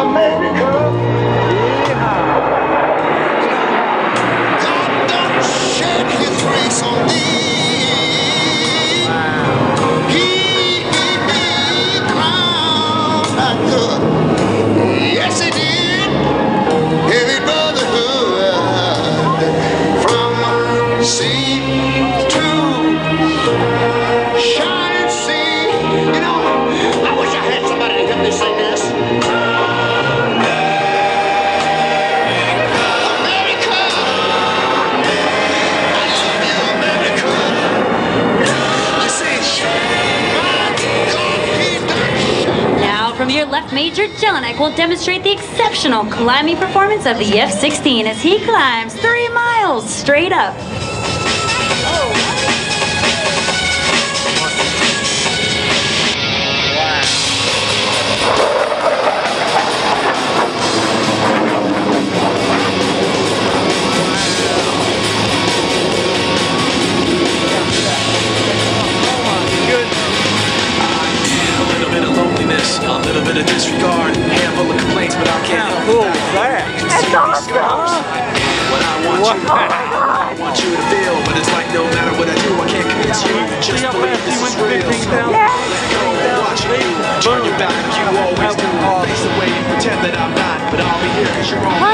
America. God done shed his grace on thee. He crowned thy good. Yes, he did. Heavy brotherhood from sea to shining sea. You know, I wish I had somebody to help me sing this. From your left, Major Jelinek will demonstrate the exceptional climbing performance of the F-16 as he climbs 3 miles straight up. A little bit of disregard, handful of complaints, but I can't help it. That's awesome. What I want you to feel, but it's like no matter what I do, I can't convince you. Just believe this is real. Let go, watching you, turn your back, you always do. Face away and pretend that I'm not, but I'll be here 'cause you're all.